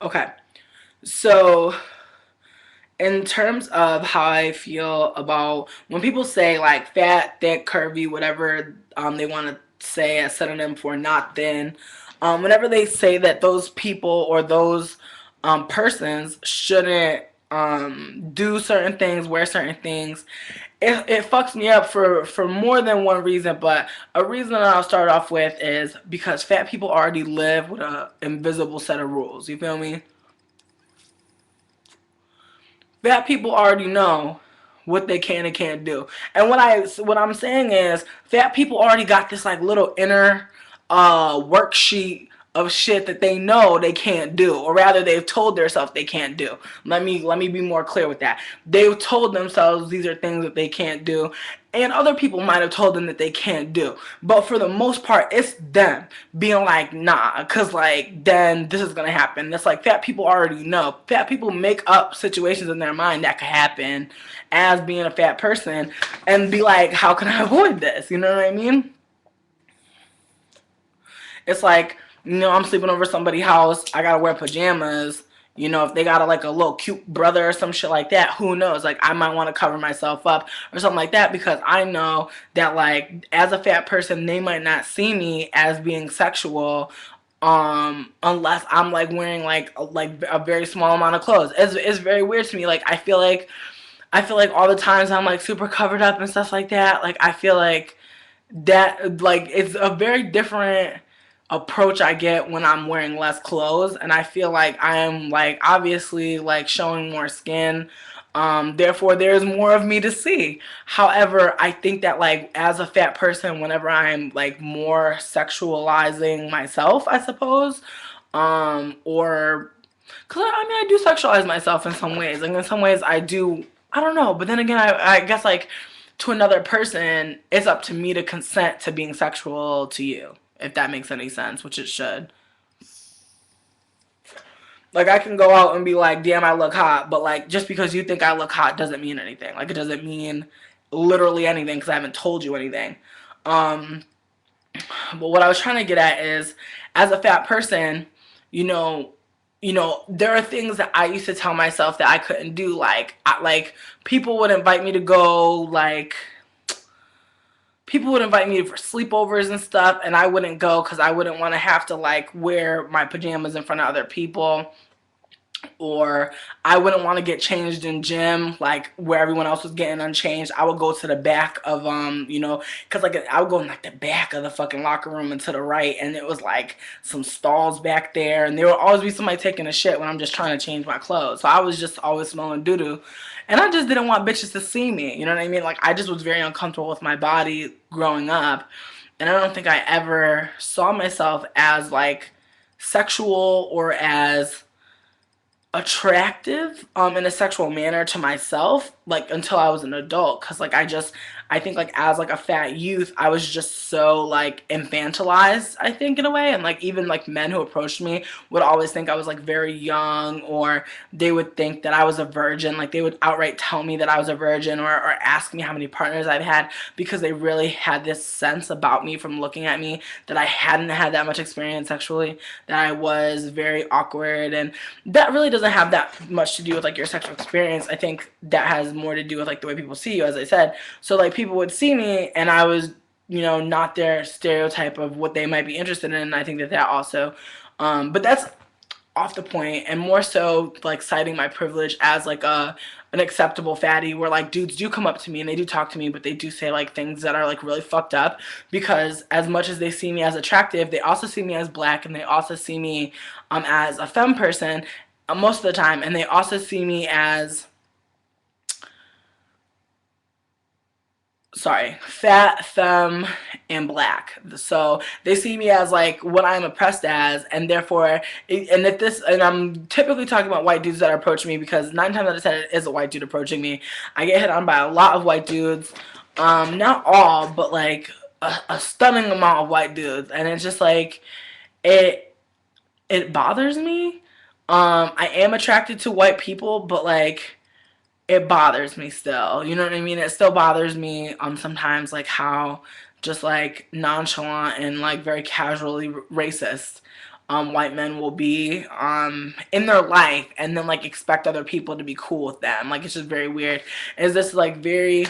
Okay. So, in terms of how I feel about when people say like fat, thick, curvy, whatever they want to say a synonym for not thin, whenever they say that those people or those persons shouldn't do certain things, wear certain things, it fucks me up for more than one reason. But a reason that I'll start off with is because fat people already live with a invisible set of rules. You feel me? Fat people already know what they can and can't do. And what I'm saying is fat people already got this like little inner worksheet of shit that they know they can't do, or rather they've told themselves they can't do. Let me be more clear with that. They've told themselves these are things that they can't do, and other people might have told them that they can't do. But for the most part, it's them being like, nah, cause like then this is gonna happen. That's like fat people already know. Fat people make up situations in their mind that could happen as being a fat person and be like, how can I avoid this? You know what I mean? It's like, I'm sleeping over somebody's house. I gotta wear pajamas. If they got like a little cute brother or some shit like that, who knows? Like, I might want to cover myself up or something like that because I know that, like, as a fat person, they might not see me as being sexual, unless I'm like wearing like a very small amount of clothes. It's very weird to me. Like, I feel like all the times I'm like super covered up and stuff like that. Like, I feel like that like it's a very different approach I get when I'm wearing less clothes, and I feel like I am like obviously like showing more skin. Therefore there's more of me to see. However, I think that like as a fat person, whenever I'm like more sexualizing myself, I suppose, or because I mean I do sexualize myself in some ways. Like in some ways I do. I don't know, but then again, I guess like to another person, it's up to me to consent to being sexual to you, if that makes any sense, which it should. Like I can go out and be like, damn, I look hot, but like just because you think I look hot doesn't mean anything. Like it doesn't mean literally anything because I haven't told you anything. Um, but what I was trying to get at is, as a fat person, you know, there are things that I used to tell myself that I couldn't do. Like people would invite me to go, like people would invite me for sleepovers and stuff, and I wouldn't go because I wouldn't want to have to like wear my pajamas in front of other people, or I wouldn't want to get changed in gym like where everyone else was getting unchanged. I would go to the back of because like I would go in like the back of the fucking locker room and to the right, and it was like some stalls back there, and there would always be somebody taking a shit when I'm just trying to change my clothes. So I was just always smelling doo doo, and I just didn't want bitches to see me. You know what I mean? Like I just was very uncomfortable with my body growing up, and I don't think I ever saw myself as like sexual or as attractive in a sexual manner to myself like until I was an adult, because like I think like as like a fat youth I was just so like infantilized, I think, in a way. And like even like men who approached me would always think I was like very young, or they would think that I was a virgin. Like they would outright tell me that I was a virgin, or ask me how many partners I've had, because they really had this sense about me from looking at me that I hadn't had that much experience sexually, that I was very awkward. And that really doesn't have that much to do with like your sexual experience. I think that has more to do with like the way people see you, as I said. So like people would see me and I was, not their stereotype of what they might be interested in. And I think that that also, but that's off the point, and more so like citing my privilege as like an acceptable fatty, where like dudes do come up to me and they do talk to me, but they do say like things that are like really fucked up, because as much as they see me as attractive, they also see me as black, and they also see me as a femme person most of the time, and they also see me as, sorry, fat, femme, and black. So they see me as like what I'm oppressed as, and therefore, and I'm typically talking about white dudes that approach me, because 9 times out of 10 it is a white dude approaching me. I get hit on by a lot of white dudes, not all, but like a stunning amount of white dudes, and it's just like it it bothers me. I am attracted to white people, but like it bothers me still. You know what I mean? It still bothers me sometimes like how just like nonchalant and like very casually racist white men will be in their life, and then like expect other people to be cool with them. Like, it's just very weird. Is this very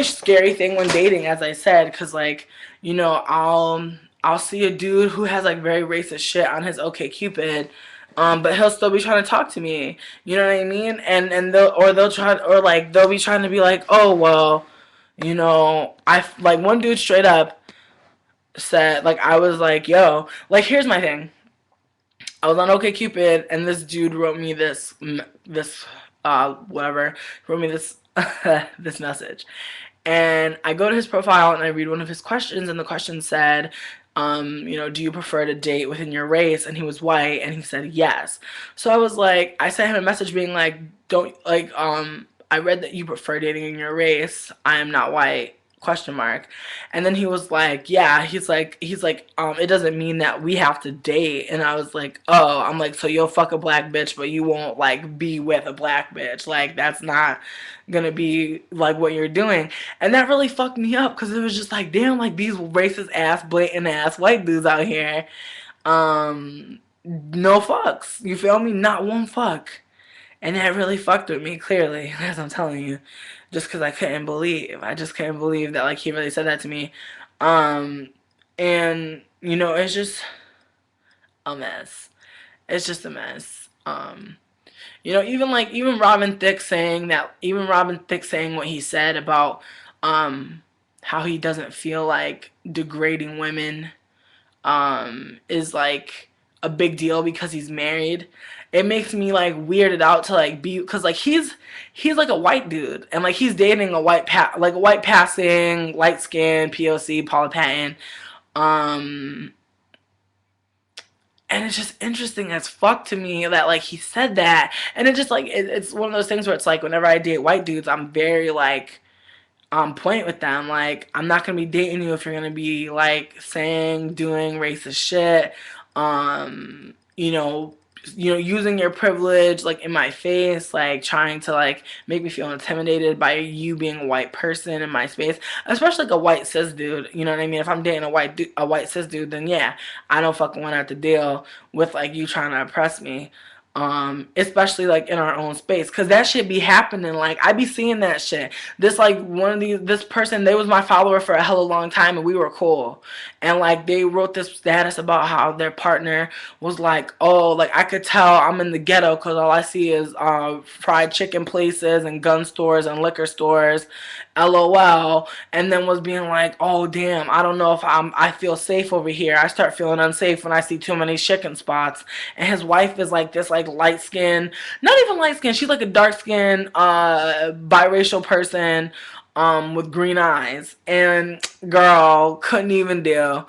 scary thing when dating, as I said, because like, you know, I'll see a dude who has like very racist shit on his OkCupid, but he'll still be trying to talk to me. You know what I mean? And they'll be trying to be like, oh well, you know, I like one dude straight up said, like, I was like, yo, like, here's my thing. I was on OkCupid, and this dude wrote me whatever, wrote me this, this message. And I go to his profile and I read one of his questions, and the question said, you know, do you prefer to date within your race? And he was white, and he said yes. So I was like, I sent him a message being like, don't, like, I read that you prefer dating in your race. I am not white. Question mark. And then he was like, yeah, it doesn't mean that we have to date. And I was like, oh, I'm like, so you'll fuck a black bitch, but you won't like be with a black bitch. Like, that's not gonna be like what you're doing. And that really fucked me up, because it was just like, damn, like these racist ass, blatant ass white dudes out here, no fucks, you feel me, not one fuck. And that really fucked with me, clearly, as I'm telling you. Just because I just couldn't believe that, like, he really said that to me. Um, and, you know, it's just a mess. It's just a mess. You know, even Robin Thicke saying what he said about, how he doesn't feel like degrading women is like a big deal because he's married. It makes me like weirded out to like be, because like he's like a white dude, and like he's dating a like a white passing light skin POC Paula Patton, um and it's just interesting as fuck to me that like he said that. And it just like it's one of those things where it's like whenever I date white dudes, I'm very like on point with them. Like, I'm not gonna be dating you if you're gonna be like saying, doing racist shit, using your privilege like in my face, like trying to like make me feel intimidated by you being a white person in my space, especially like a white cis dude. You know what I mean? If I'm dating a white cis dude, then yeah, I don't fucking want to have to deal with like you trying to oppress me, especially like in our own space, because that shit be happening. Like, I be seeing that shit. This person, they was my follower for a hella long time, and we were cool, and like they wrote this status about how their partner was like, oh, like I could tell I'm in the ghetto because all I see is fried chicken places and gun stores and liquor stores, LOL. And then was being like, oh damn, I don't know if I feel safe over here. I start feeling unsafe when I see too many chicken spots. And his wife is like this like light skin, not even light skin, she's like a dark skin biracial person with green eyes. And girl couldn't even deal.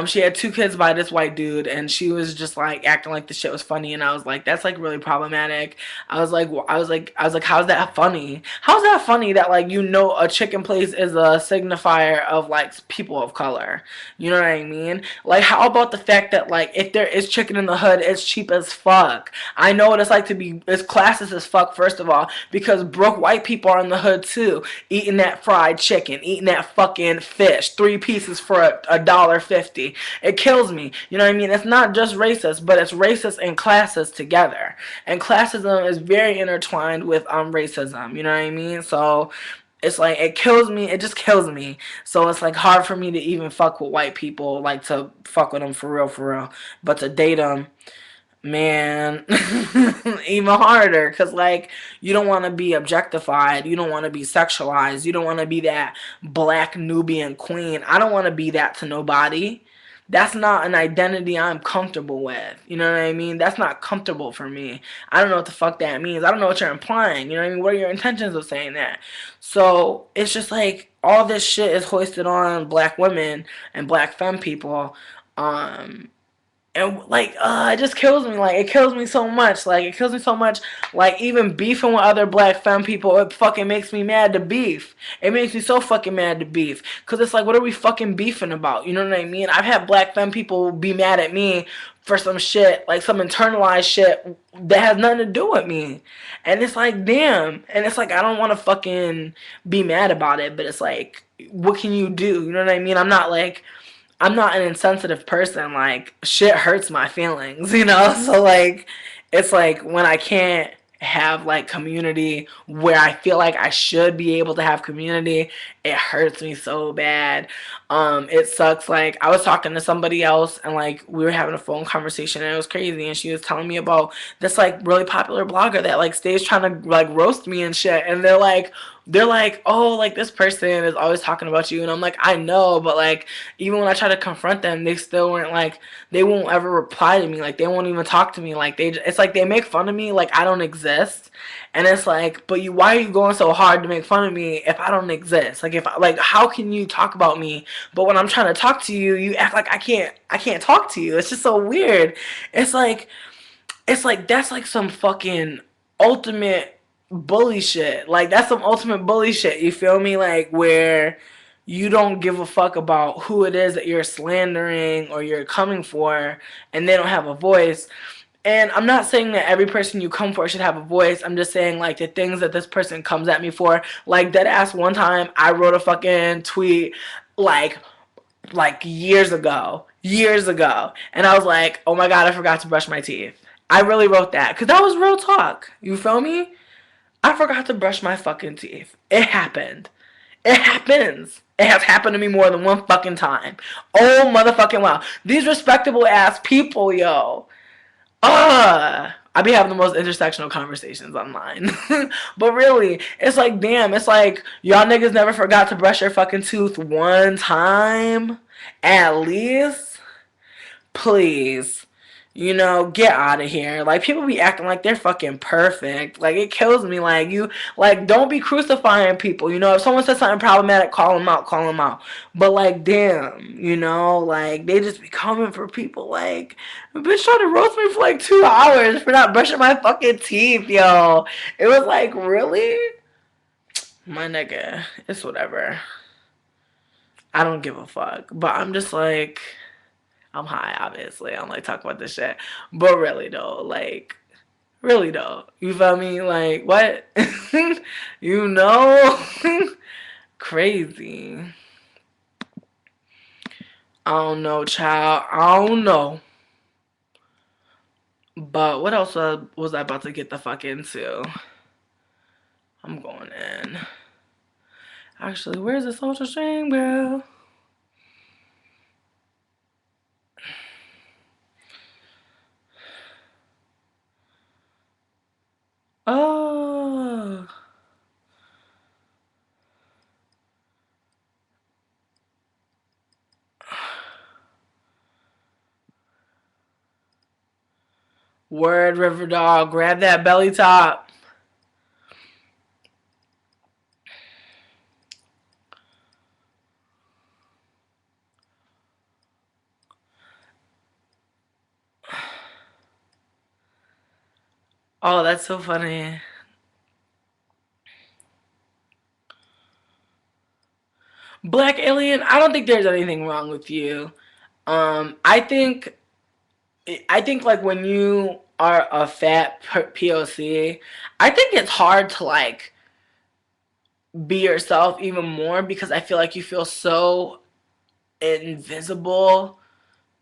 She had 2 kids by this white dude, and she was just like acting like the shit was funny, and I was like, that's like really problematic. I was like, how's that funny? How's that funny that like a chicken place is a signifier of like people of color? You know what I mean? Like, how about the fact that like if there is chicken in the hood, it's cheap as fuck. I know what it's like to be, it's classist as fuck, first of all, because broke white people are in the hood too, eating that fried chicken, eating that fucking fish, 3 pieces for $1.50. It kills me. You know what I mean? It's not just racist, but it's racist and classist together. And classism is very intertwined with racism. You know what I mean? So it's like it kills me. It just kills me. So it's like hard for me to even fuck with white people, like to fuck with them for real, for real. But to date them, man, even harder, because like you don't want to be objectified, you don't want to be sexualized, you don't want to be that black Nubian queen. I don't want to be that to nobody. That's not an identity I'm comfortable with. You know what I mean? That's not comfortable for me. I don't know what the fuck that means. I don't know what you're implying. You know what I mean? What are your intentions of saying that? So it's just like all this shit is hoisted on black women and black femme people. And like it just kills me. Like, it kills me so much. Like, it kills me so much. Like, even beefing with other black femme people, it fucking makes me mad to beef. It makes me so fucking mad to beef, because it's like, what are we fucking beefing about? You know what I mean? I've had black femme people be mad at me for some shit, like some internalized shit that has nothing to do with me. And it's like, damn. And it's like, I don't want to fucking be mad about it, but it's like, what can you do? You know what I mean? I'm not like, I'm not an insensitive person. Like, shit hurts my feelings, you know? So, like, it's like when I can't have like community where I feel like I should be able to have community, it hurts me so bad. It sucks. Like, I was talking to somebody else and like we were having a phone conversation and it was crazy, and she was telling me about this like really popular blogger that like stays trying to like roast me and shit, and they're like, oh, like this person is always talking about you, and I'm like, I know, but like even when I try to confront them, they still weren't like, they won't ever reply to me, like they won't even talk to me, like it's like they make fun of me like I don't exist, and it's like, but why are you going so hard to make fun of me if I don't exist? Like if like how can you talk about me, but when I'm trying to talk to you, you act like I can't talk to you. It's just so weird. It's like that's like some fucking ultimate bully shit. Like that's some ultimate bully shit. You feel me? Like where you don't give a fuck about who it is that you're slandering or you're coming for, and they don't have a voice. And I'm not saying that every person you come for should have a voice. I'm just saying like the things that this person comes at me for. Like dead ass one time I wrote a fucking tweet like years ago, and I was like, oh my god, I forgot to brush my teeth. I really wrote that because that was real talk. You feel me? I forgot to brush my fucking teeth. It happened. It happens. It has happened to me more than one fucking time. Oh motherfucking wow. These respectable ass people, yo. I be having the most intersectional conversations online. But really, it's like, damn, it's like, y'all niggas never forgot to brush your fucking tooth one time? At least? Please. You know, get out of here. Like, people be acting like they're fucking perfect. Like, it kills me. Like, like, don't be crucifying people. You know, if someone says something problematic, call them out, call them out. But, like, damn, you know, like, they just be coming for people. Like, a bitch tried to roast me for like 2 hours for not brushing my fucking teeth, yo. It was like, really? My nigga, it's whatever. I don't give a fuck. But I'm just like, I'm high, obviously. I'm like talking about this shit. But really though. You feel me? Like, what? You know? Crazy. I don't know, child. I don't know. But what else was I about to get the fuck into? I'm going in. Actually, where's the social stream, girl? Oh. Word, River Dog. Grab that belly top. Oh, that's so funny. Black Alien, I don't think there's anything wrong with you. I think like when you are a fat POC, I think it's hard to like be yourself even more because I feel like you feel so invisible,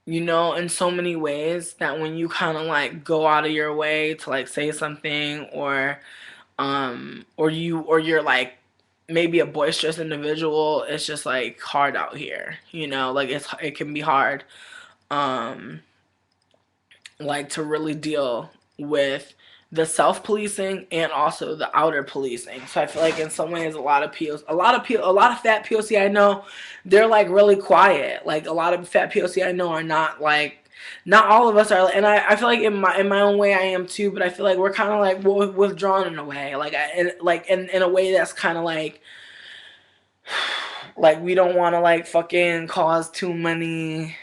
you know, in so many ways that when you kind of like go out of your way to like say something, or you're like maybe a boisterous individual, it's just like hard out here, you know, like it can be hard um like to really deal with the self-policing and also the outer policing. So I feel like in some ways a lot of fat POC I know, they're like really quiet. Like a lot of fat POC I know are not like, not all of us are, and I feel like in my own way I am too, but I feel like we're kind of like withdrawn in a way, like in a way that's kind of like we don't want to like fucking cause too many,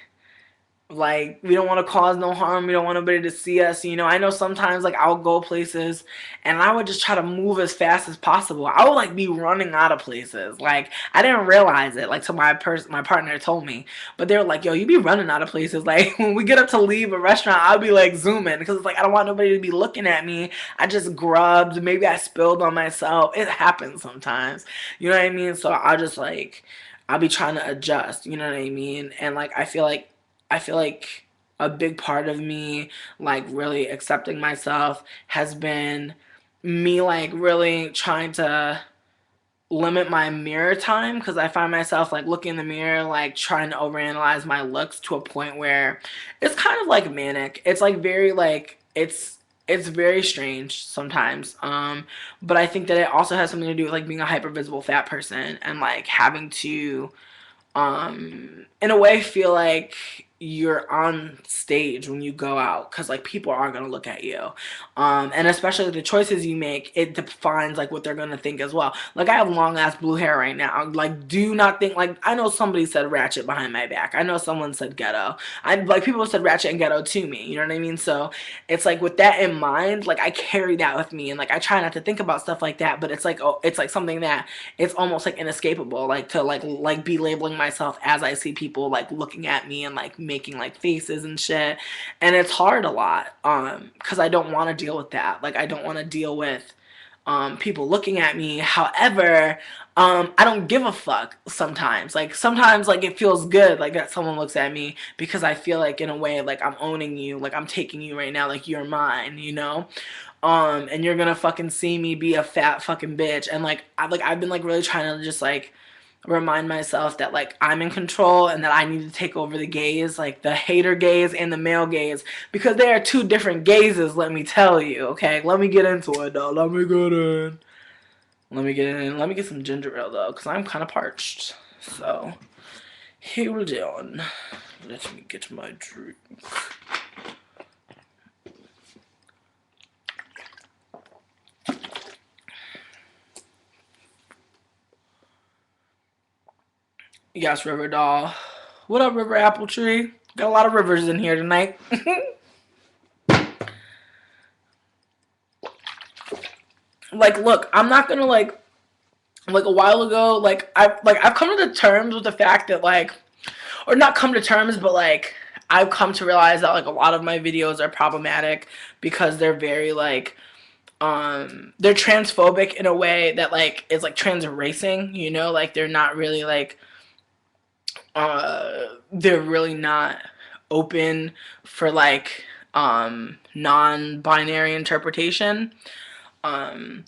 like we don't want to cause no harm, we don't want nobody to see us, you know. I know sometimes like I'll go places and I would just try to move as fast as possible. I would like be running out of places, like I didn't realize it, like till my partner told me, but they were like, yo, you be running out of places. Like when we get up to leave a restaurant, I'll be like zooming because it's like I don't want nobody to be looking at me. I just grubbed, maybe I spilled on myself. It happens sometimes, you know what I mean? So I just like, I'll be trying to adjust, you know what I mean? And like I feel like a big part of me like really accepting myself has been me like really trying to limit my mirror time, because I find myself like looking in the mirror like trying to overanalyze my looks to a point where it's kind of like manic. It's like very like it's very strange sometimes. But I think that it also has something to do with like being a hyper visible fat person and like having to in a way feel like you're on stage when you go out, because like people are going to look at you, and especially the choices you make, it defines like what they're going to think as well. Like I have long ass blue hair right now, like do not think like, I know somebody said ratchet behind my back, I know someone said ghetto, I like people have said ratchet and ghetto to me, you know what I mean? So it's like with that in mind, like I carry that with me, and like I try not to think about stuff like that, but it's like, oh, it's like something that it's almost like inescapable, like to like be labeling myself as I see people like looking at me and like making like faces and shit. And it's hard a lot because I don't want to deal with that. Like I don't want to deal with people looking at me. However, I don't give a fuck sometimes. Like sometimes like it feels good like that someone looks at me, because I feel like in a way like I'm owning you, like I'm taking you right now, like you're mine, you know? And you're gonna fucking see me be a fat fucking bitch. And like I've been like really trying to just like remind myself that like I'm in control and that I need to take over the gaze, like the hater gaze and the male gaze, because they are two different gazes, let me tell you, okay? Let me get into it though. Let me get in. Let me get in. Let me get some ginger ale though, because I'm kind of parched. So, hold on. Let me get my drink. Yes, River Doll. What up, River Apple Tree? Got a lot of rivers in here tonight. Like, look, I'm not gonna like a while ago, I've come to the terms with the fact that like, or not come to terms, but like I've come to realize that like a lot of my videos are problematic because they're very like they're transphobic in a way that like is like trans erasing, you know, like they're not really like they're really not open for like non-binary interpretation. Um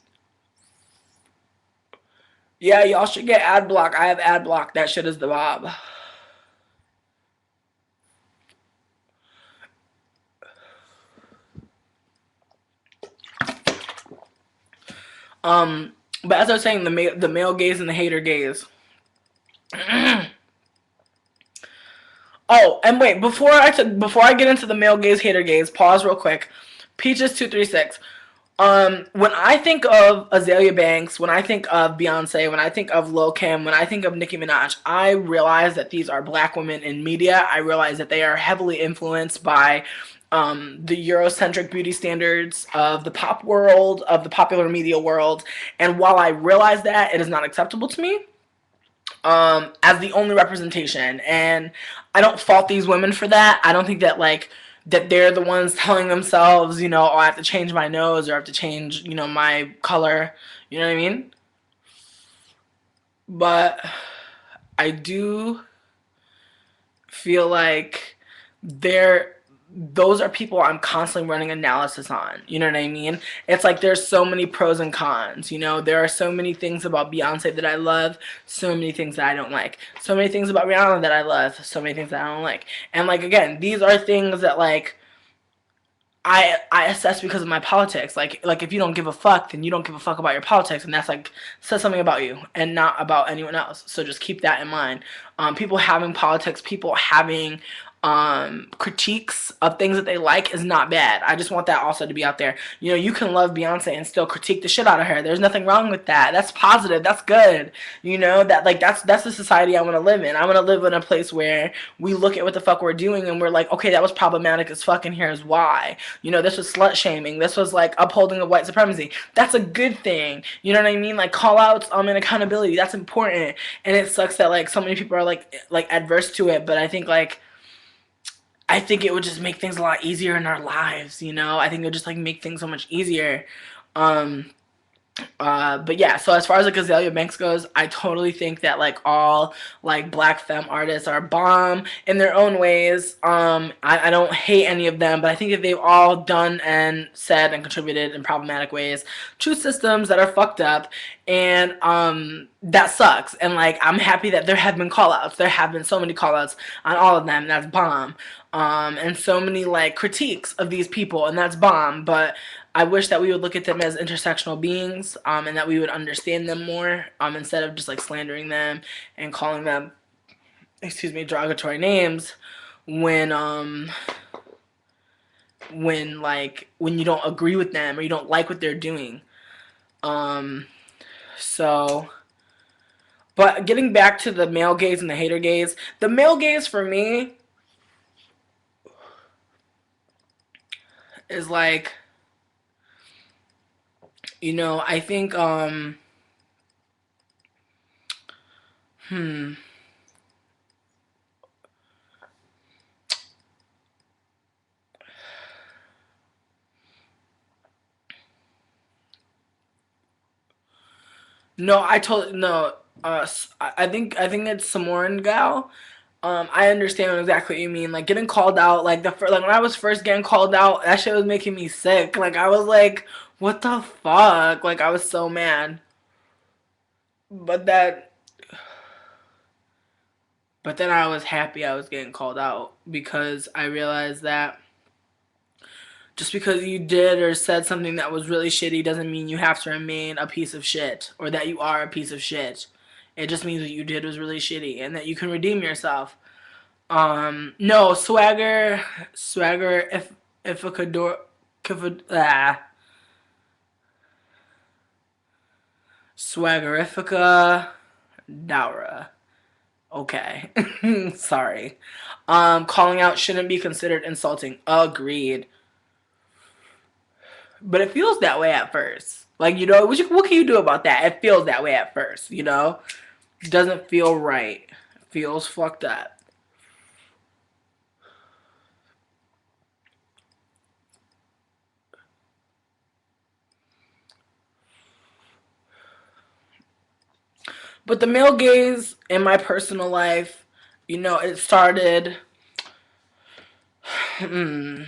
yeah, y'all should get ad block. I have ad block. That shit is the bob. Um but as I was saying, the male gaze and the hater gaze. Oh, and wait, before I get into the male gaze, hater gaze, pause real quick. Peaches236. When I think of Azalea Banks, when I think of Beyonce, when I think of Lil Kim, when I think of Nicki Minaj, I realize that these are black women in media. I realize that they are heavily influenced by the Eurocentric beauty standards of the pop world, of the popular media world. And while I realize that, it is not acceptable to me as the only representation. And I don't fault these women for that. I don't think that like that they're the ones telling themselves, you know, oh, I have to change my nose or I have to change, you know, my color. You know what I mean? But I do feel like they're those are people I'm constantly running analysis on. You know what I mean? It's like there's so many pros and cons. You know, there are so many things about Beyonce that I love, so many things that I don't like, so many things about Rihanna that I love, so many things that I don't like. And like again, these are things that like I assess because of my politics. Like if you don't give a fuck, then you don't give a fuck about your politics, and that's like says something about you and not about anyone else. So just keep that in mind. People having politics, people having critiques of things that they like is not bad. I just want that also to be out there. You know, you can love Beyonce and still critique the shit out of her. There's nothing wrong with that. That's positive. That's good. You know, that like that's the society I want to live in. I want to live in a place where we look at what the fuck we're doing and we're like, okay, that was problematic as fuck, and here's why. You know, this was slut shaming. This was like upholding of white supremacy. That's a good thing. You know what I mean? Like call outs and accountability. That's important. And it sucks that like so many people are like adverse to it, but I think it would just make things a lot easier in our lives, you know? I think it would just like make things so much easier. Um But yeah, so as far as like Azalea Banks goes, I totally think that like all like black femme artists are bomb in their own ways. I don't hate any of them, but I think that they've all done and said and contributed in problematic ways to systems that are fucked up, and that sucks. And like I'm happy that there have been call outs. There have been so many call outs on all of them, and that's bomb. And so many like critiques of these people, and that's bomb. But I wish that we would look at them as intersectional beings, and that we would understand them more, instead of just like slandering them and calling them, excuse me, derogatory names when when you don't agree with them or you don't like what they're doing. Um, so, but getting back to the male gaze and the hater gaze, the male gaze for me is like, I think hmm no, I told no. I think it's Samoan gal. I understand exactly what you mean. Like getting called out, like like when I was first getting called out, that shit was making me sick. Like I was like, what the fuck? Like I was so mad. But that, but then I was happy I was getting called out because I realized that just because you did or said something that was really shitty doesn't mean you have to remain a piece of shit or that you are a piece of shit. It just means what you did was really shitty and that you can redeem yourself. No, swagger, if a cador, swaggerifica, Daura. Okay. Sorry. Calling out shouldn't be considered insulting. Agreed. But it feels that way at first. Like, what can you do about that? It feels that way at first, It doesn't feel right. It feels fucked up. But the male gaze in my personal life, it started. I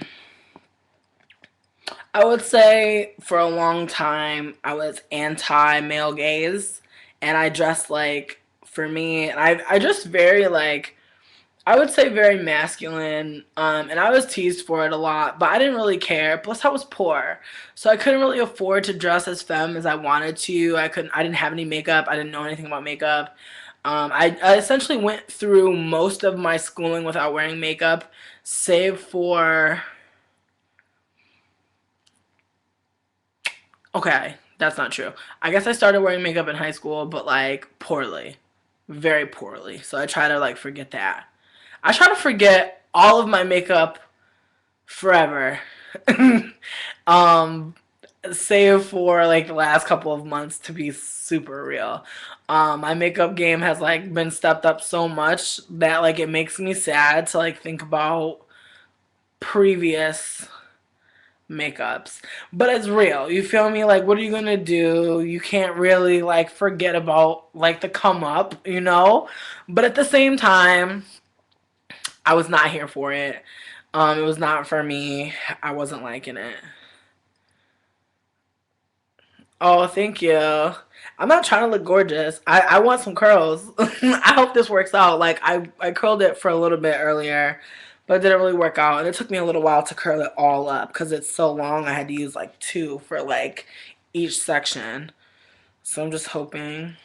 would say for a long time I was anti male gaze, and I dressed like, for me, and I just very like, I would say very masculine, and I was teased for it a lot, but I didn't really care. Plus, I was poor, so I couldn't really afford to dress as femme as I wanted to. I didn't have any makeup. I didn't know anything about makeup. I essentially went through most of my schooling without wearing makeup, save for, okay, that's not true. I guess I started wearing makeup in high school, but like poorly, very poorly. So I try to like forget that. I try to forget all of my makeup forever. um, Save for like the last couple of months to be super real. My makeup game has like been stepped up so much that like it makes me sad to like think about previous makeups. But it's real. You feel me? Like what are you gonna do? You can't really like forget about like the come up. But at the same time, I was not here for it. It was not for me. I wasn't liking it. Oh, thank you. I'm not trying to look gorgeous. I want some curls. I hope this works out. Like I curled it for a little bit earlier, but it didn't really work out. And it took me a little while to curl it all up because it's so long. I had to use like two for like each section. So I'm just hoping.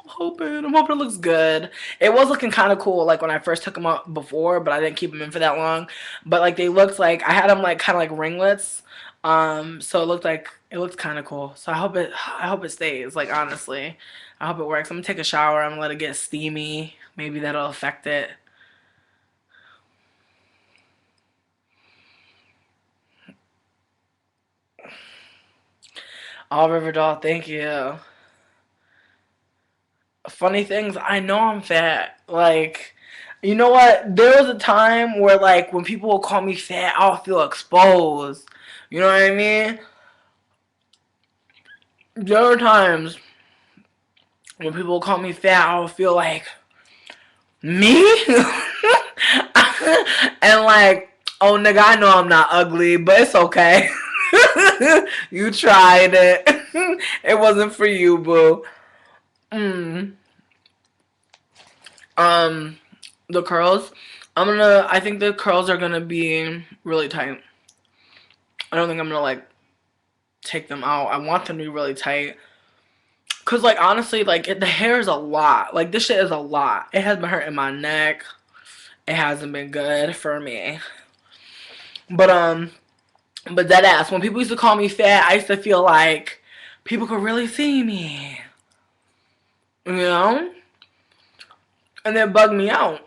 I'm hoping it looks good. It was looking kind of cool, like when I first took them out before, but I didn't keep them in for that long. But like they looked like I had them like kind of like ringlets, so it looked kind of cool. So I hope it stays. Like honestly, I hope it works. I'm gonna take a shower. I'm gonna let it get steamy. Maybe that'll affect it. All Riverdale, thank you. Funny things, I know I'm fat. Like, you know what? There was a time where, like, when people would call me fat, I'll feel exposed. You know what I mean? there are times when people call me fat, I'll feel like, me? And like, oh nigga, I know I'm not ugly, but it's okay. You tried it. It wasn't for you, boo. Mm. Um, the curls. I think the curls are gonna be really tight. I don't think I'm gonna like take them out. I want them to be really tight. Cause like honestly, like the hair is a lot. Like this shit is a lot. It has been hurting my neck. It hasn't been good for me. But but that ass. When people used to call me fat, I used to feel like people could really see me. You know? And it bugged me out.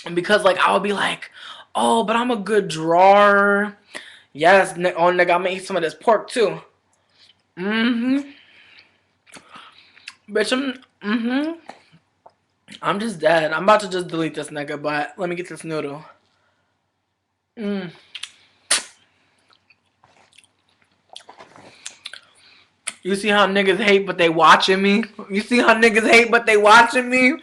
And because like I would be like, oh, but I'm a good drawer. Yes, oh nigga, I'm gonna eat some of this pork too. Mm-hmm. Bitch, I'm just dead. I'm about to just delete this nigga, but let me get this noodle. Mm. You see how niggas hate but they watching me? You see how niggas hate but they watching me?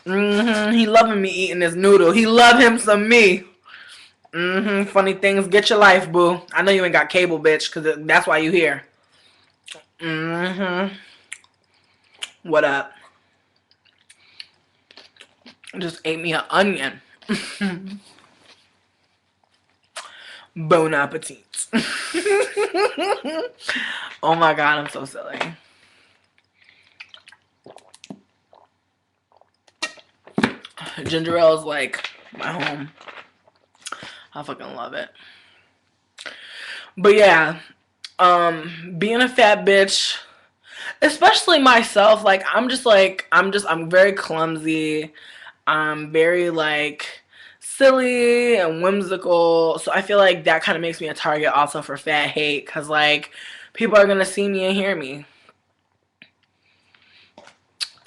He loving me eating this noodle. He love him some me. Funny things. Get your life, boo. I know you ain't got cable, bitch, because that's why you here. What up? Just ate me an onion. Bon appetit. Oh my god, I'm so silly. Ginger ale is like my home. I fucking love it. But yeah, being a fat bitch, especially myself, like I'm very clumsy. I'm very like silly and whimsical. So I feel like that kind of makes me a target also for fat hate, because like people are gonna see me and hear me.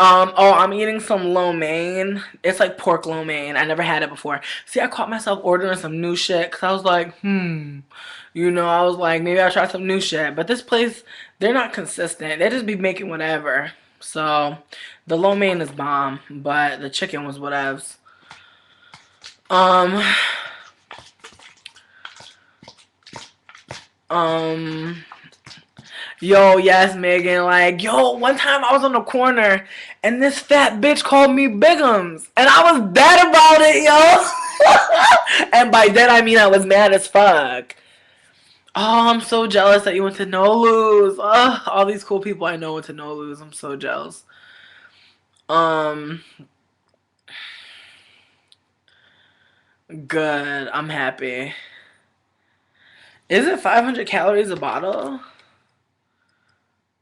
Oh, I'm eating some lo mein. It's like pork lo mein. I never had it before. See, I caught myself ordering some new shit because I was like, I was like, maybe I'll try some new shit. But this place, they're not consistent. They just be making whatever. So, the lo mein is bomb, but the chicken was whatevs. Um, um, Yo, yes, Megan. Like, yo, one time I was on the corner and this fat bitch called me Bigums. And I was dead about it, yo. And by that I mean I was mad as fuck. Oh, I'm so jealous that you went to No Lose. All these cool people I know went to No Lose. I'm so jealous. Um, Good. I'm happy. Is it 500 calories a bottle?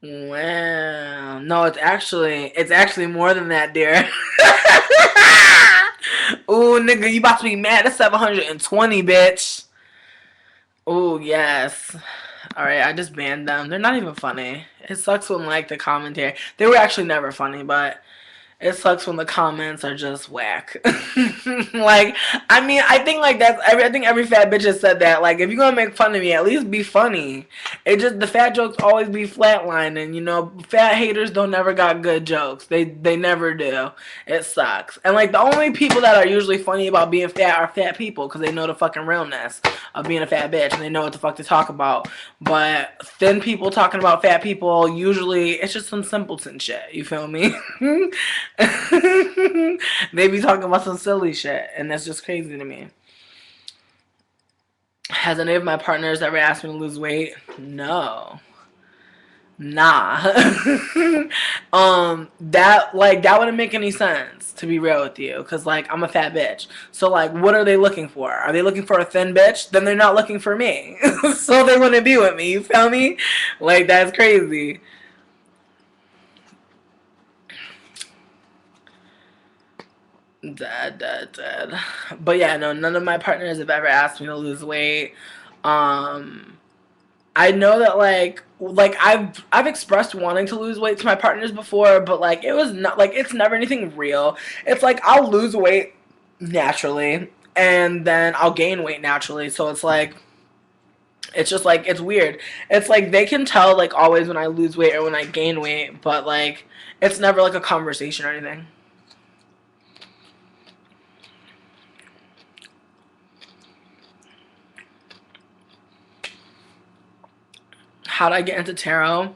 Wow. No, it's actually more than that, dear. Ooh, nigga, you about to be mad. That's 720, bitch. Ooh, yes. Alright, I just banned them. They're not even funny. It sucks when, like, the commentary. They were actually never funny, but it sucks when the comments are just whack. Like, I mean, I think like I think every fat bitch has said that. Like, if you're gonna make fun of me, at least be funny. It just the fat jokes always be flatlining. Fat haters don't never got good jokes. They never do. It sucks. And like the only people that are usually funny about being fat are fat people because they know the fucking realness of being a fat bitch and they know what the fuck to talk about. But thin people talking about fat people, usually it's just some simpleton shit. You feel me? They be talking about some silly shit, and that's just crazy to me. Has any of my partners ever asked me to lose weight? No. Nah. That wouldn't make any sense, to be real with you, because like I'm a fat bitch. So like what are they looking for? Are they looking for a thin bitch? Then they're not looking for me. So they wouldn't be with me, you feel me? Like that's crazy. Dead. But yeah, no, none of my partners have ever asked me to lose weight. Um, I know that like I've expressed wanting to lose weight to my partners before, but like it was not like it's never anything real. It's like I'll lose weight naturally and then I'll gain weight naturally. So it's like It's just like, it's weird. It's like they can tell like always when I lose weight or when I gain weight, but like it's never like a conversation or anything. How did I get into tarot?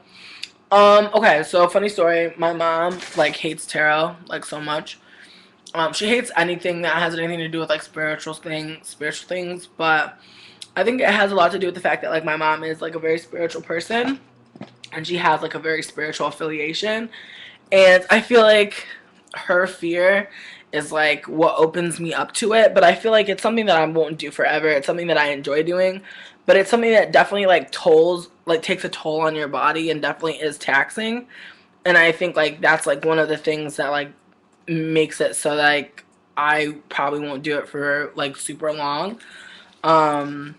Okay, so funny story. My mom like hates tarot like so much. She hates anything that has anything to do with like spiritual things, but I think it has a lot to do with the fact that like my mom is like a very spiritual person and she has like a very spiritual affiliation. And I feel like her fear is like what opens me up to it. But I feel like it's something that I won't do forever. It's something that I enjoy doing. But it's something that definitely like takes a toll on your body and definitely is taxing. And I think like that's like one of the things that like makes it so like I probably won't do it for like super long. Um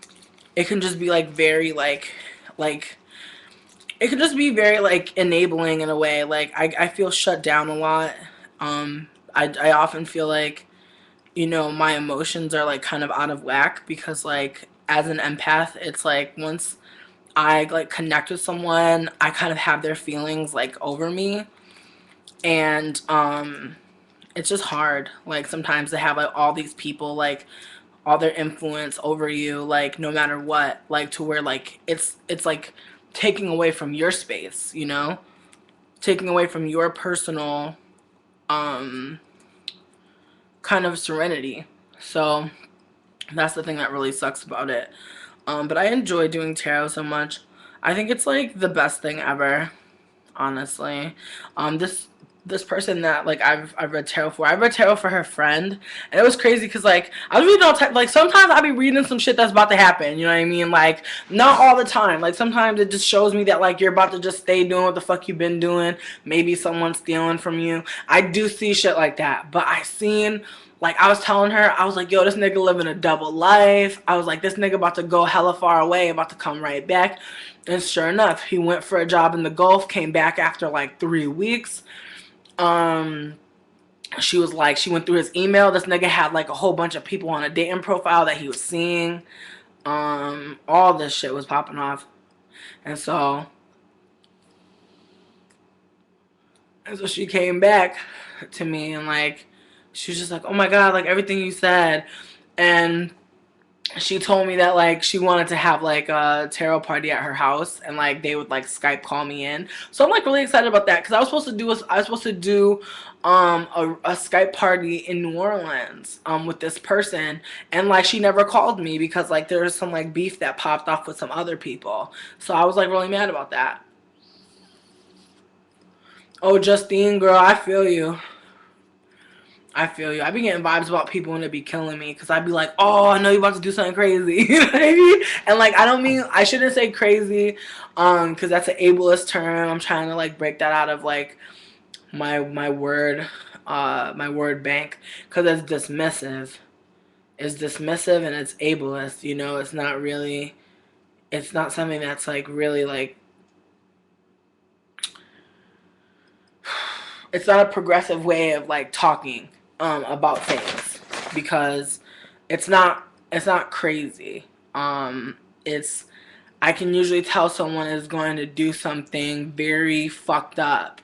it can just be like very like it can just be very like enabling in a way. Like I feel shut down a lot. I often feel like, you know, my emotions are like kind of out of whack because like as an empath, it's like once I like connect with someone, I kind of have their feelings like over me. And it's just hard like sometimes to have like all these people like all their influence over you like no matter what, like to where like it's like taking away from your space, you know, taking away from your personal um kind of serenity. So that's the thing that really sucks about it. But I enjoy doing tarot so much. I think it's like the best thing ever, honestly. This person that like I've read tarot for. I read tarot for her friend, and it was crazy because like I was reading all type like sometimes I be reading some shit that's about to happen. You know what I mean? Like not all the time. Like sometimes it just shows me that like you're about to just stay doing what the fuck you've been doing. Maybe someone's stealing from you. I do see shit like that, but I seen. Like, I was telling her, I was like, yo, this nigga living a double life. I was like, this nigga about to go hella far away, about to come right back. And sure enough, he went for a job in the Gulf, came back after like 3 weeks. Um, she was like, she went through his email. This nigga had like a whole bunch of people on a dating profile that he was seeing. All this shit was popping off. And so, and so she came back to me and like, she was just like, oh my God, like everything you said. And she told me that like she wanted to have like a tarot party at her house and like they would like Skype call me in. So I'm like really excited about that because I was supposed to do a Skype party in New Orleans with this person, and like she never called me because like there was some like beef that popped off with some other people. So I was like really mad about that. Oh, Justine, girl, I feel you. I feel you. I be getting vibes about people and it be killing me because I'd be like, oh, I know you're about to do something crazy. You know what I mean? And like, I don't mean, I shouldn't say crazy because that's an ableist term. I'm trying to like break that out of like my word bank because it's dismissive. It's dismissive and it's ableist, you know? It's not really, it's not something that's like really like, it's not a progressive way of like talking about things because it's not crazy. It's I can usually tell someone is going to do something very fucked up.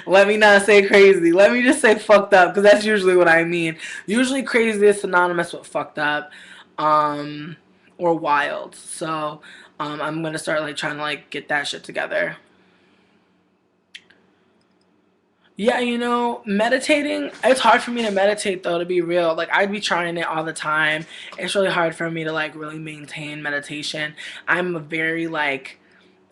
Let me not say crazy. Let me just say fucked up because that's usually what I mean. Usually crazy is synonymous with fucked up um, or wild. So I'm gonna start like trying to like get that shit together. Yeah, you know, meditating, it's hard for me to meditate though, to be real. Like, I'd be trying it all the time. It's really hard for me to like really maintain meditation. I'm a very like,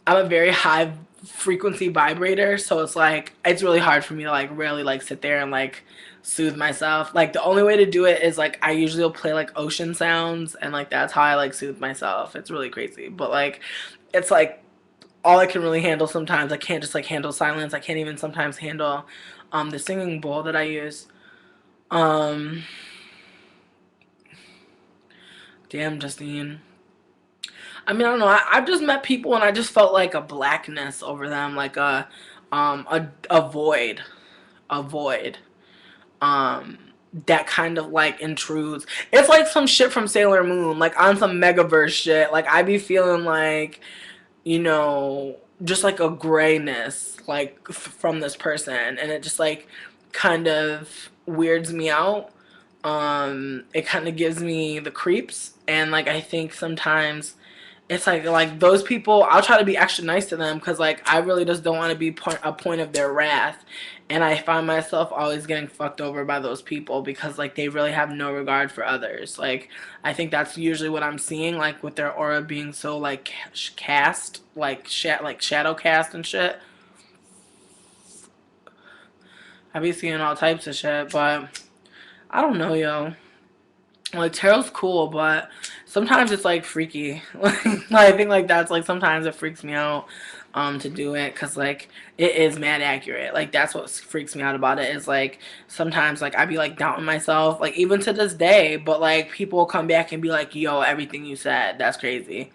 I'm a very high frequency vibrator, so it's like, it's really hard for me to like really like sit there and like soothe myself. Like, the only way to do it is like, I usually will play like ocean sounds, and like that's how I like soothe myself. It's really crazy, but like, it's like, all I can really handle sometimes. I can't just like handle silence. I can't even sometimes handle the singing bowl that I use. Um Damn, Justine. I mean, I don't know. I've just met people and I just felt like a blackness over them, like a void, a void. Um that kind of like intrudes. It's like some shit from Sailor Moon, like on some Megaverse shit. Like I be feeling like, you know, just like a grayness like from this person, and it just like kind of weirds me out. It kind of gives me the creeps, and like I think sometimes it's like those people, I'll try to be extra nice to them because like I really just don't want to be a point of their wrath, and I find myself always getting fucked over by those people because like they really have no regard for others. Like I think that's usually what I'm seeing, like with their aura being so like cast, like shadow cast and shit. I be seeing all types of shit, but I don't know, yo. Like tarot's cool, but sometimes it's like freaky. Like I think like that's like sometimes it freaks me out to do it because like it is mad accurate. Like that's what freaks me out about it is like sometimes like I be like doubting myself like even to this day, but like people will come back and be like, yo, everything you said, that's crazy.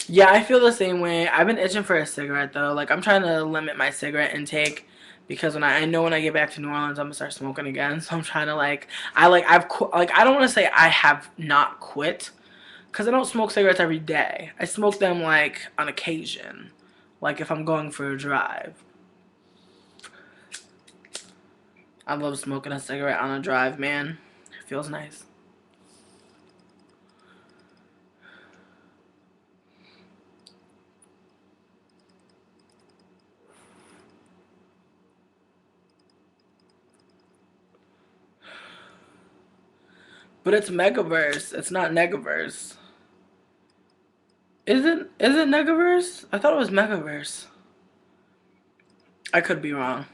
Yeah, I feel the same way. I've been itching for a cigarette though. Like I'm trying to limit my cigarette intake because I know when I get back to New Orleans I'm gonna start smoking again. So I'm trying to like I don't want to say I have not quit because I don't smoke cigarettes every day. I smoke them like on occasion, like if I'm going for a drive. I love smoking a cigarette on a drive, man. It feels nice. But it's Megaverse. It's not Negaverse. Is it Negaverse? I thought it was Megaverse. I could be wrong.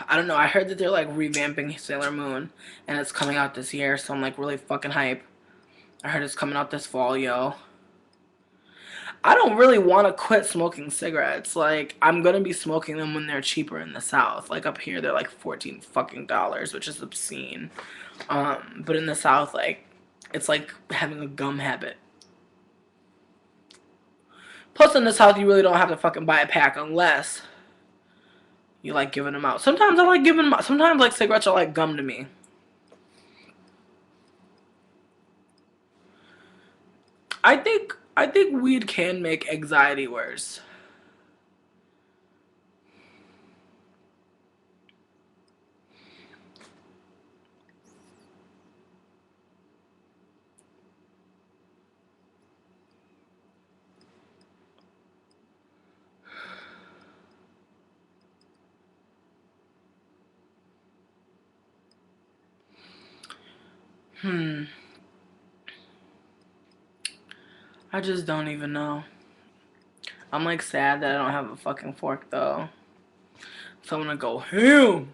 I don't know. I heard that they're like revamping Sailor Moon and it's coming out this year, so I'm like really fucking hype. I heard it's coming out this fall, yo. I don't really want to quit smoking cigarettes. Like I'm gonna be smoking them when they're cheaper in the South. Like up here, they're like 14 fucking dollars, which is obscene. But in the South, like it's like having a gum habit. Plus, in the South, you really don't have to fucking buy a pack unless you like giving them out. Sometimes I like giving them out. Sometimes like cigarettes are like gum to me. I think weed can make anxiety worse. Hmm. I just don't even know. I'm like sad that I don't have a fucking fork though. So I'm gonna go ham.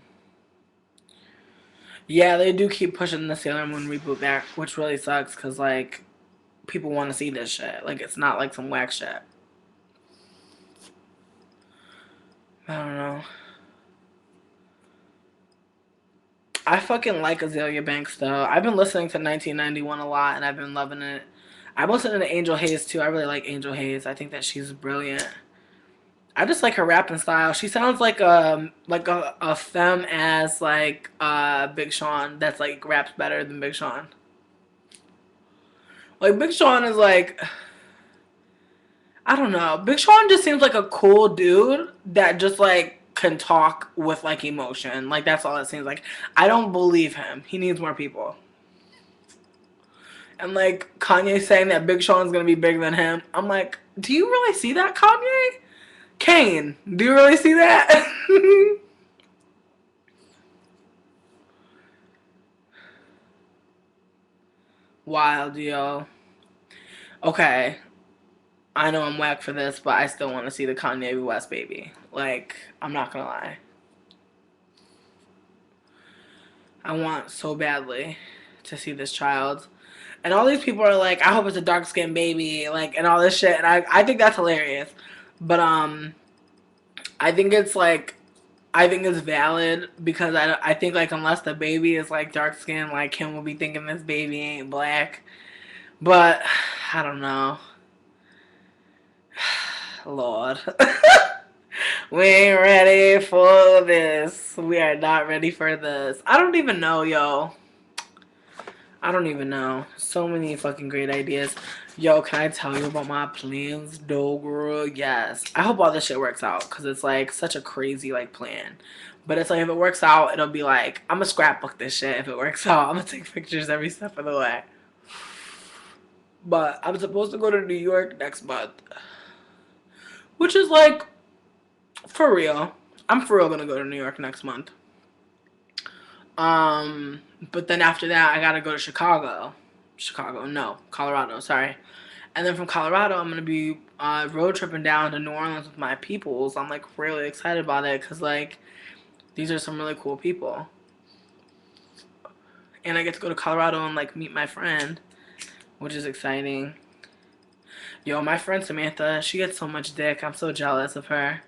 Yeah, they do keep pushing the Sailor Moon reboot back, which really sucks because like people want to see this shit. Like it's not like some whack shit. I don't know. I fucking like Azalea Banks though. I've been listening to 1991 a lot and I've been loving it. I'm listening to Angel Hayes too. I really like Angel Hayes. I think that she's brilliant. I just like her rapping style. She sounds like a femme as like Big Sean that's like raps better than Big Sean. Like Big Sean is like I don't know. Big Sean just seems like a cool dude that just like can talk with like emotion. Like that's all it seems like. I don't believe him. He needs more people. And like Kanye saying that Big Sean's gonna be bigger than him. I'm like, do you really see that, Kanye? Kane, do you really see that? Wild, yo. Okay, I know I'm whack for this, but I still want to see the Kanye West baby. Like, I'm not gonna lie. I want so badly to see this child. And all these people are like, I hope it's a dark skinned baby, like, and all this shit. And I think that's hilarious. But, I think it's like, I think it's valid because I think, like, unless the baby is, like, dark skinned, like, Kim will be thinking this baby ain't black. But, I don't know. Lord. We ain't ready for this. We are not ready for this. I don't even know, yo. I don't even know. So many fucking great ideas. Yo, can I tell you about my plans, though, girl? Yes. I hope all this shit works out, because it's, like, such a crazy, like, plan. But it's like, if it works out, it'll be like, I'm gonna scrapbook this shit. If it works out, I'm gonna take pictures every step of the way. But I'm supposed to go to New York next month. Which is, like, for real. I'm for real gonna go to New York next month. But then after that, I gotta go to Chicago. No, Colorado, sorry. And then from Colorado, I'm gonna be road tripping down to New Orleans with my peoples. I'm like really excited about it because like these are some really cool people. And I get to go to Colorado and like meet my friend, which is exciting. Yo, my friend Samantha, she gets so much dick. I'm so jealous of her.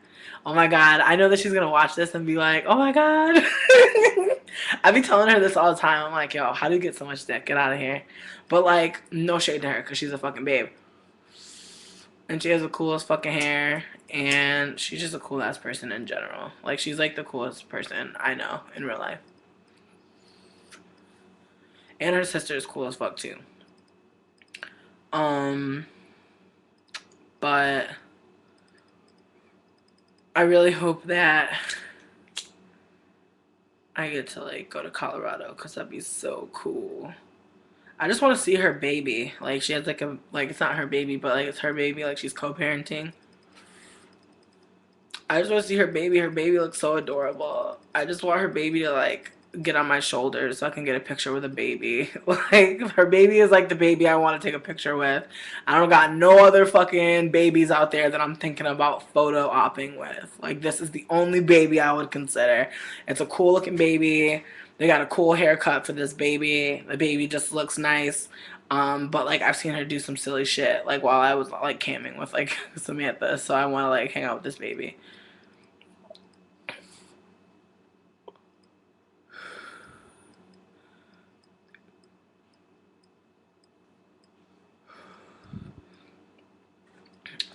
Oh my god, I know that she's gonna watch this and be like, oh my god. I be telling her this all the time. I'm like, yo, how do you get so much dick? Get out of here. But like, no shade to her because she's a fucking babe. And she has the coolest fucking hair. And she's just a cool ass person in general. Like, she's like the coolest person I know in real life. And her sister is cool as fuck too. But I really hope that I get to like go to Colorado because that'd be so cool. I just want to see her baby. Like she has like a like it's not her baby, but like it's her baby. Like she's co-parenting. I just want to see her baby. Her baby looks so adorable. I just want her baby to like get on my shoulders so I can get a picture with a baby. Like her baby is like the baby I want to take a picture with. I don't got no other fucking babies out there that I'm thinking about photo opping with. Like this is the only baby I would consider. It's a cool looking baby. They got a cool haircut for this baby. The baby just looks nice. But like I've seen her do some silly shit like while I was like camming with like Samantha, so I want to like hang out with this baby.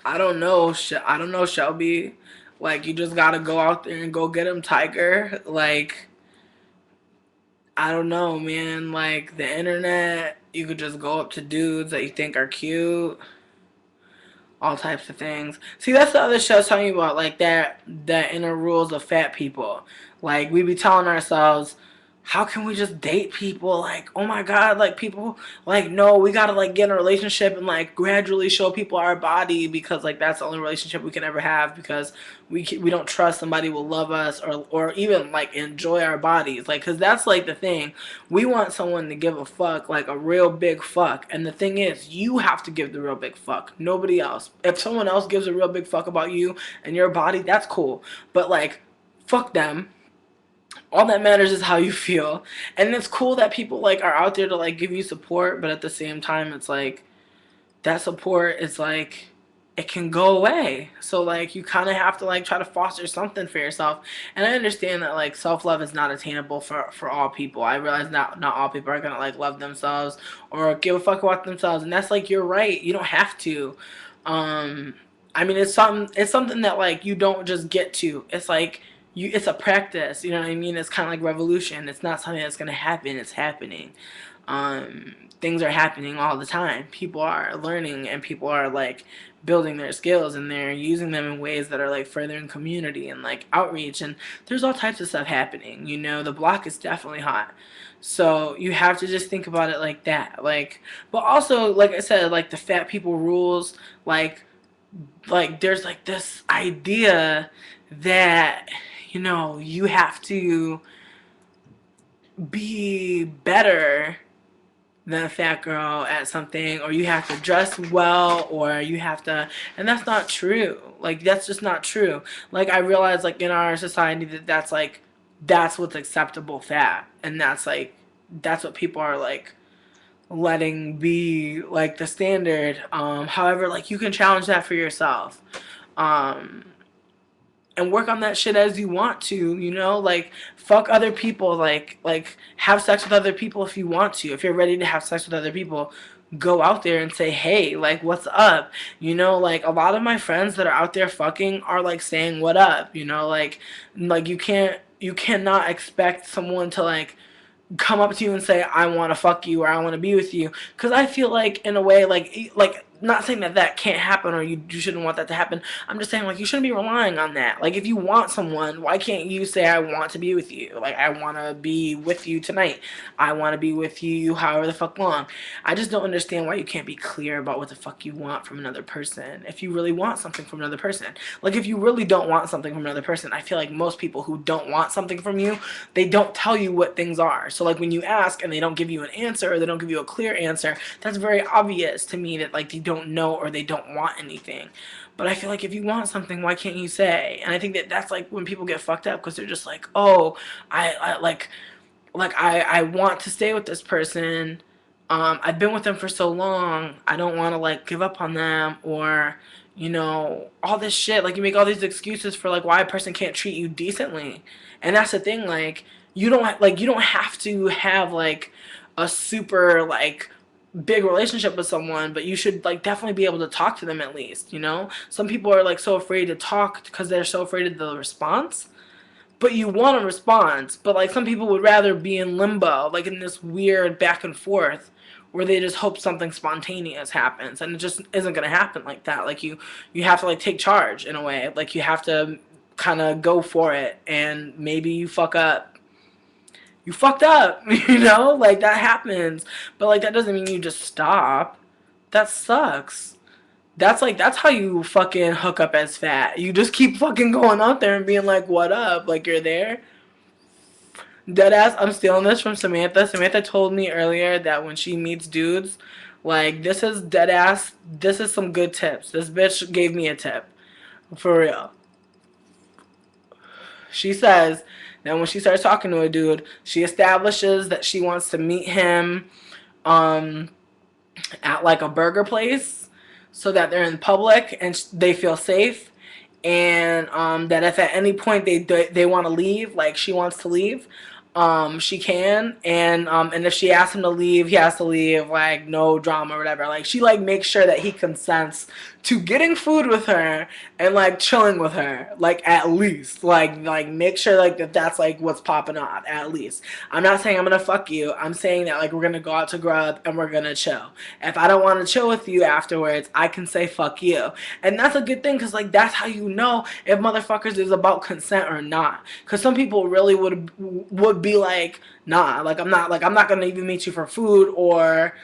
I don't know. I don't know, Shelby. Like, you just gotta go out there and go get him, Tiger. Like, I don't know, man. Like, the internet, you could just go up to dudes that you think are cute, all types of things. See, that's the other show I was talking about, like, that inner rules of fat people. Like, we be telling ourselves, how can we just date people? Like, oh my god, like people, like no, we gotta like get in a relationship and like gradually show people our body because like that's the only relationship we can ever have because we don't trust somebody will love us or even like enjoy our bodies like because that's like the thing. We want someone to give a fuck, like a real big fuck, and the thing is you have to give the real big fuck, nobody else. If someone else gives a real big fuck about you and your body, that's cool, but like fuck them. All that matters is how you feel. And it's cool that people like are out there to like give you support, but at the same time it's like that support is like it can go away. So like you kind of have to like try to foster something for yourself. And I understand that like self-love is not attainable for all people. I realize not all people are going to like love themselves or give a fuck about themselves, and that's like you're right. You don't have to. I mean it's something that like you don't just get to. It's like it's a practice, you know what I mean? It's kind of like revolution. It's not something that's going to happen, it's happening. Things are happening all the time. People are learning and people are like building their skills and they're using them in ways that are like furthering community and like outreach, and there's all types of stuff happening. You know, the block is definitely hot. So you have to just think about it like that. Like, but also, like I said, like the fat people rules, like there's like this idea that you have to be better than a fat girl at something, or you have to dress well, or you have to, and that's not true. Like that's just not true. Like I realize like in our society that's what's acceptable fat, and that's what people are like letting be like the standard. However, like you can challenge that for yourself. And work on that shit as you want to, like fuck other people, like have sex with other people if you want to. If you're ready to have sex with other people, go out there and say, hey, like, what's up? You know, like, a lot of my friends that are out there fucking are, like, saying, what up? You know, like, you cannot expect someone to, like, come up to you and say, I want to fuck you or I want to be with you. Because I feel like, in a way, like, not saying that that can't happen or you shouldn't want that to happen. I'm just saying, like, you shouldn't be relying on that. Like, if you want someone, why can't you say, I want to be with you? Like, I want to be with you tonight. I want to be with you however the fuck long. I just don't understand why you can't be clear about what the fuck you want from another person. If you really want something from another person. Like, if you really don't want something from another person, I feel like most people who don't want something from you, they don't tell you what things are. So, like, when you ask and they don't give you an answer or they don't give you a clear answer, that's very obvious to me that, like, they don't know or they don't want anything. But I feel like if you want something, why can't you say? And I think that that's, like, when people get fucked up because they're just like, oh, I I want to stay with this person. I've been with them for so long. I don't want to, like, give up on them, or, you know, all this shit. Like, you make all these excuses for, like, why a person can't treat you decently. And that's the thing, like, you don't have to have, like, a super, like, big relationship with someone, but you should, like, definitely be able to talk to them at least, you know? Some people are, like, so afraid to talk because they're so afraid of the response, but you want a response. But, like, some people would rather be in limbo, like, in this weird back and forth where they just hope something spontaneous happens, and it just isn't gonna happen like that. Like, you have to, like, take charge in a way. Like, you have to kind of go for it, and maybe you fuck up. You fucked up, you know? Like, that happens. But, like, that doesn't mean you just stop. That sucks. That's how you fucking hook up as fat. You just keep fucking going out there and being like, what up? Like, you're there. Deadass, I'm stealing this from Samantha. Samantha told me earlier that when she meets dudes, like, this is deadass. This is some good tips. This bitch gave me a tip. For real. She says that when she starts talking to a dude, she establishes that she wants to meet him um, at, like, a burger place so that they're in public and they feel safe, and that if at any point they want to leave, like, she wants to leave, she can, and if she asks him to leave, he has to leave, like, no drama or whatever. Like, she, like, makes sure that he consents to getting food with her and, like, chilling with her, like, at least, like make sure, like, that that's, like, what's popping off, at least. I'm not saying I'm gonna fuck you. I'm saying that, like, we're gonna go out to grub and we're gonna chill. If I don't want to chill with you afterwards, I can say fuck you. And that's a good thing, because, like, that's how you know if motherfuckers is about consent or not. Because some people really would be like, nah, like, I'm not gonna even meet you for food, or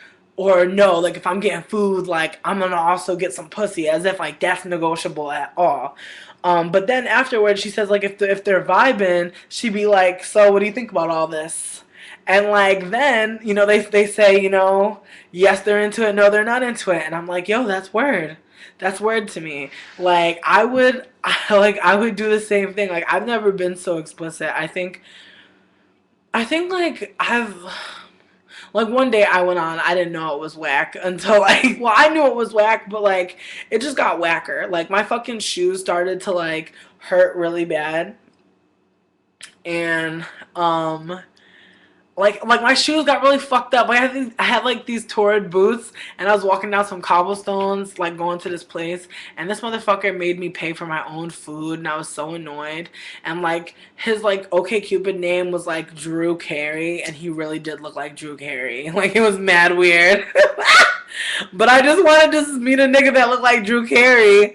no, like, if I'm getting food, like, I'm gonna also get some pussy, as if, like, that's negotiable at all. But then afterwards, she says, like, if they're vibing, she'd be like, so what do you think about all this? And, like, then, you know, they say, you know, yes, they're into it, no, they're not into it. And I'm like, yo, that's word. That's word to me. Like, I would do the same thing. Like, I've never been so explicit. I think, like, like, one day I went on, I didn't know it was whack until, like, well, I knew it was whack, but, like, it just got whacker. Like, my fucking shoes started to, like, hurt really bad. And, like my shoes got really fucked up. I had, like, these torrid boots, and I was walking down some cobblestones, like, going to this place, and this motherfucker made me pay for my own food, and I was so annoyed. And, like, his, like, OkCupid name was, like, Drew Carey, and he really did look like Drew Carey. Like, it was mad weird. But I just wanted to meet a nigga that looked like Drew Carey.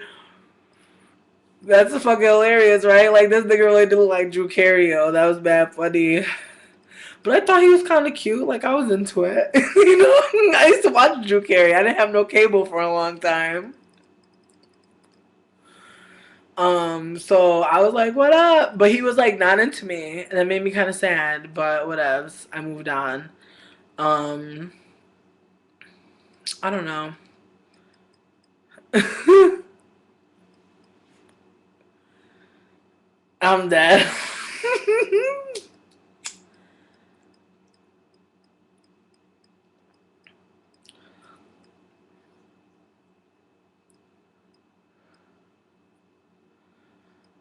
That's fucking hilarious, right? Like, this nigga really did look like Drew Carey, yo. That was bad funny. But I thought he was kind of cute. Like, I was into it. You know? I used to watch Drew Carey. I didn't have no cable for a long time. So I was like, what up? But he was, like, not into me. And that made me kind of sad. But whatevs. I moved on. Um, I don't know. I'm dead.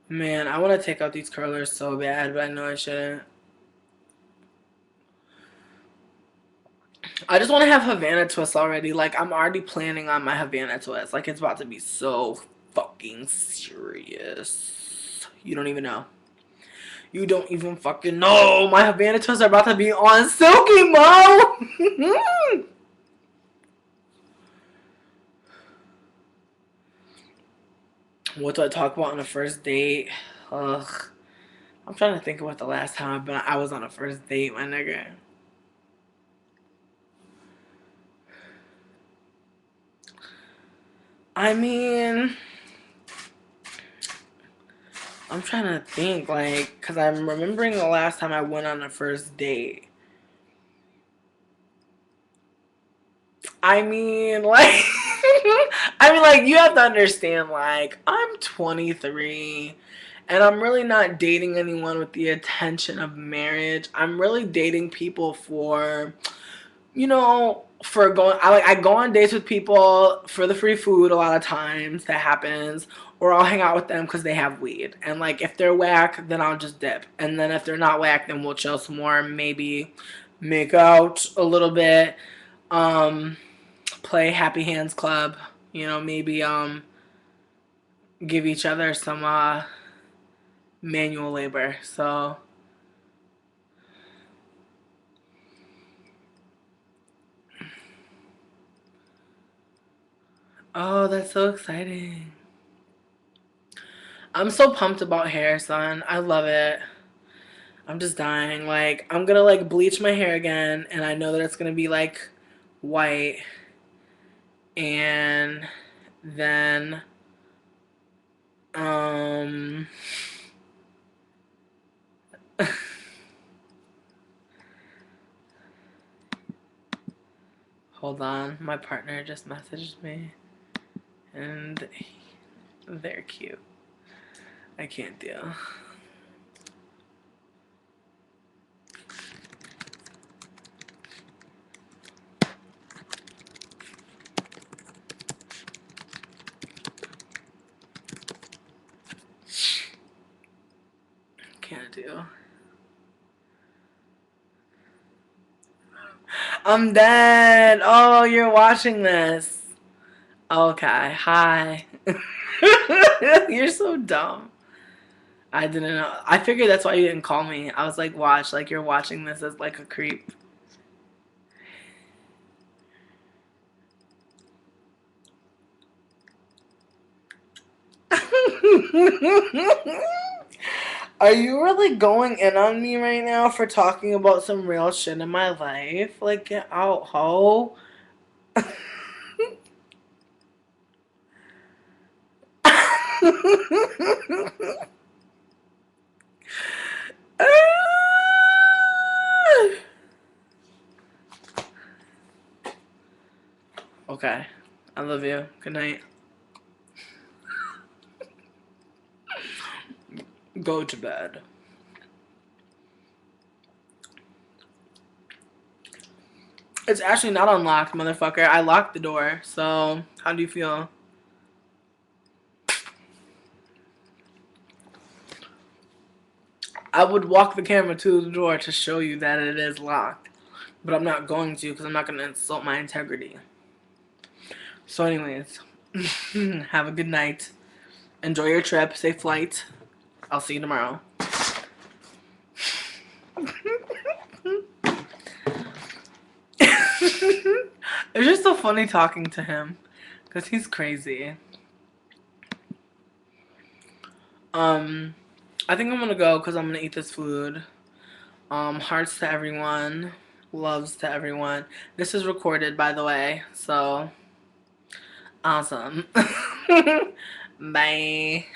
Man, I want to take out these curlers so bad, but I know I shouldn't. I just want to have Havana twists already. Like, I'm already planning on my Havana twist. Like, it's about to be so fucking serious. You don't even know. You don't even fucking know. My Havana twists are about to be on Silky Mo. What do I talk about on a first date? Ugh. I'm trying to think about the last time I was on a first date, my nigga. I mean, I'm trying to think, like, because I'm remembering the last time I went on a first date. I mean, like, you have to understand, like, I'm 23 and I'm really not dating anyone with the intention of marriage. I'm really dating people for, for going, I go on dates with people for the free food a lot of times. That happens. Or I'll hang out with them because they have weed. And, like, if they're whack, then I'll just dip. And then if they're not whack, then we'll chill some more. Maybe make out a little bit. Play Happy Hands Club. Maybe give each other some manual labor. So, oh, that's so exciting. I'm so pumped about hair, son. I love it. I'm just dying. Like, I'm gonna like bleach my hair again, and I know that it's gonna be like white, and then um hold on, my partner just messaged me, and they're cute. I can't deal. Can't do. I'm dead. Oh, you're watching this. Okay. Hi. You're so dumb. I didn't know. I figured that's why you didn't call me. I was like, watch, like you're watching this as like a creep. Are you really going in on me right now for talking about some real shit in my life? Like, get out, ho. Okay. I love you. Good night. Go to bed. It's actually not unlocked, motherfucker. I locked the door. So, how do you feel? I would walk the camera to the door to show you that it is locked. But I'm not going to because I'm not going to insult my integrity. So anyways, have a good night. Enjoy your trip. Safe flight. I'll see you tomorrow. It's just so funny talking to him because he's crazy. I think I'm gonna go because I'm gonna eat this food. Hearts to everyone, loves to everyone. This is recorded, by the way, so awesome. Bye.